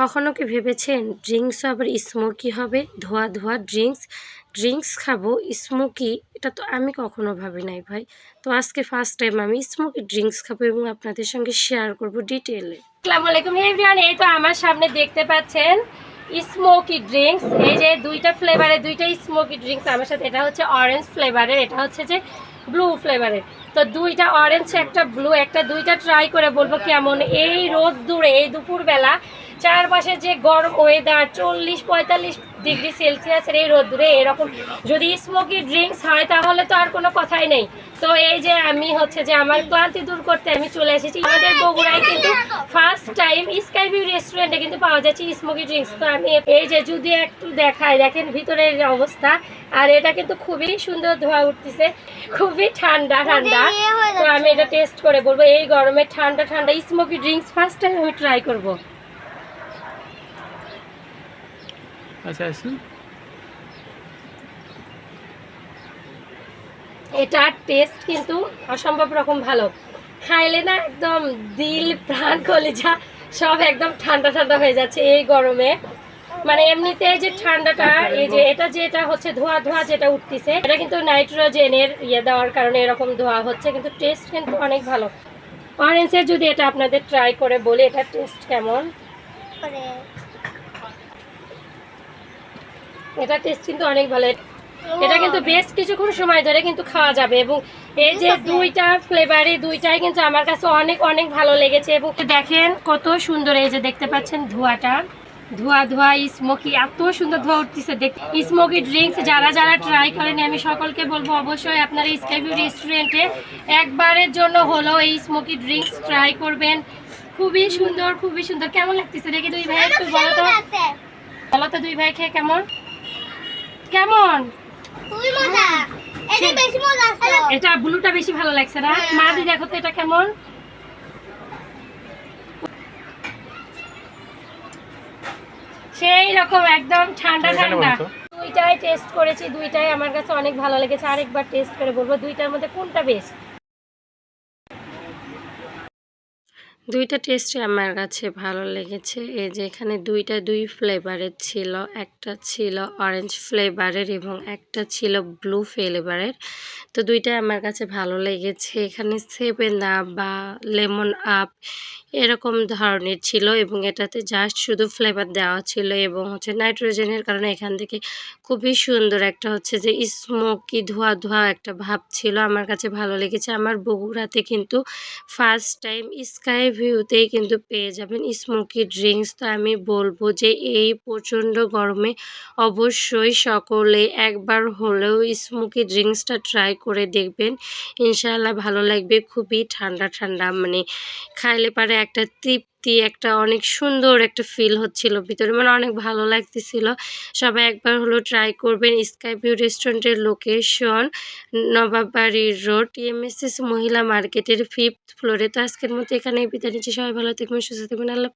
কখনো কি ভেবেছেন ড্রিঙ্কস আবার স্মোকি হবে? ধোঁয়া ধোঁয়া ড্রিঙ্কস খাবো স্মোকি, এটা তো আমি কখনো ভাবি নাই ভাই। তো আজকে ফার্স্ট টাইম আমি স্মোকি ড্রিঙ্কস খাবো এবং আপনাদের সঙ্গে শেয়ার করব ডিটেলে। আসসালামু আলাইকুম এভরিওয়ান, এই তো আমার সামনে দেখতে পাচ্ছেন স্মোকি ড্রিঙ্কস। এই যে দুইটা ফ্লেভারের দুইটা স্মোকি ড্রিঙ্কস আমার সাথে, এটা হচ্ছে অরেঞ্জ ফ্লেভারের, এটা হচ্ছে যে ব্লু ফ্লেভারের। তো দুইটা অরেঞ্জ একটা ব্লু একটা, দুইটা ট্রাই করে বলবো কেমন। এই রোদ দূরে এই দুপুরবেলা চারপাশে যে গরম ওয়েদার 40-45 ডিগ্রি সেলসিয়াসের এই রোদ্দুরে এরকম যদি স্মোকি ড্রিঙ্কস হয় তাহলে তো আর কোনো কথাই নেই। তো এই যে আমি হচ্ছে যে আমার ক্লান্তি দূর করতে আমি চলে এসেছি আমাদের বগুড়ায়, কিন্তু ফার্স্ট টাইম স্কাই ভিউ রেস্টুরেন্টে কিন্তু পাওয়া যাচ্ছে স্মোকি ড্রিঙ্কস। তো আমি এই যে যদি একটু দেখাই, দেখেন ভিতরের অবস্থা, আর এটা কিন্তু খুবই সুন্দর ধোঁয়া উঠতেছে, খুবই ঠান্ডা ঠান্ডা। তো আমি এটা টেস্ট করে বলবো এই গরমে ঠান্ডা ঠান্ডা স্মোকি ড্রিঙ্কস ফার্স্ট টাইম আমি ট্রাই করবো। আচ্ছা আচ্ছা, এটার টেস্ট কিন্তু অসম্ভব রকম ভালো। খাইলে না একদম দিল প্রাণ কলিজা সব একদম ঠান্ডা ঠান্ডা হয়ে যাচ্ছে এই গরমে। মানে এমনিতে যে ঠান্ডাটা, এই যে যেটা হচ্ছে ধোঁয়া ধোঁয়া যেটা উঠতেছে, এটা কিন্তু নাইট্রোজেনের দেওয়ার কারণে এরকম ধোঁয়া হচ্ছে, কিন্তু টেস্ট কিন্তু অনেক ভালো। অরেঞ্জের যদি এটা আপনাদের ট্রাই করে বলি এটা টেস্ট কেমন, এটা টেস্ট কিন্তু অনেক ভালো। এটা কিন্তু বেশ কিছুক্ষণ সময় ধরে কিন্তু খাওয়া যাবে, এবং এই যে দুইটা ফ্লেভারই দুইটাই কিন্তু আমার কাছে অনেক অনেক ভালো লেগেছে। এবং দেখেন কত সুন্দর, এই যে দেখতে পাচ্ছেন ধোঁয়াটা, ধোঁয়া ধোঁয়া স্মোকি, এত সুন্দর ধোঁয়া উঠতেছে। স্মোকি ড্রিঙ্কস যারা যারা ট্রাই করেন আমি সকলকে বলবো অবশ্যই আপনারা স্কাই ভিউ রেস্টুরেন্টে একবারের জন্য হলো এই স্মোকি ড্রিঙ্কস ট্রাই করবেন। খুবই সুন্দর খুবই সুন্দর। কেমন লাগতেছে দেখি দুই ভাই একটু বলো তো, বলো তো দুই ভাই খেয়ে কেমন কেমন? এটা ব্লুটা বেশি ভালো লাগছে না? মা দি দেখো তো এটা কেমন। সেই রকম একদম ঠান্ডা ঠান্ডা। দুইটাই টেস্ট করেছি, দুইটাই আমার কাছে অনেক ভালো লেগেছে। আরেকবার টেস্ট করে বলবো দুইটার মধ্যে কোনটা বেস্ট। দুইটা টেস্টই আমার কাছে ভালো লেগেছে। এই যে এখানে দুই ফ্লেভারের ছিল, একটা ছিল অরেঞ্জ ফ্লেভারের এবং একটা ছিল ব্লু ফ্লেভারের। তো দুইটাই আমার কাছে ভালো লেগেছে। এখানে 7 আপ বা লেমন আপ এরকম ধরনের ছিল, এবং এটাতে জাস্ট শুধু ফ্লেভার দেওয়া ছিল, এবং হচ্ছে নাইট্রোজেনের কারণে এখান থেকে খুবই সুন্দর একটা হচ্ছে যে স্মোকি ধোঁয়া ধোঁয়া একটা ভাব ছিল। আমার কাছে ভালো লেগেছে। আমার বগুড়াতে কিন্তু ফার্স্ট টাইম স্কাই ভিউতেই কিন্তু পেয়ে যাবেন স্মোকি ড্রিঙ্কস। তো আমি বলবো যে এই প্রচণ্ড গরমে অবশ্যই সকলে একবার হলেও স্মোকি ড্রিঙ্কসটা ট্রাই করে দেখবেন, ইনশাআল্লাহ ভালো লাগবে। খুবই ঠান্ডা ঠান্ডা, মানে খাইলে পারে একটা তৃপ্তি, একটা অনেক সুন্দর একটা ফিল হচ্ছিল ভিতরে, মানে অনেক ভালো লাগতেছিল। সবাই একবার হলো ট্রাই করবেন। স্কাই ভিউ রেস্টুরেন্টের লোকেশন নবাববাড়ি রোড, TMSS মহিলা মার্কেটের 5th ফ্লোরে। তো আজকের মতো এখানেই বিদায় নিচ্ছি। সবাই ভালো থাকবেন, সুস্থ থাকবেন। আল্লাহ।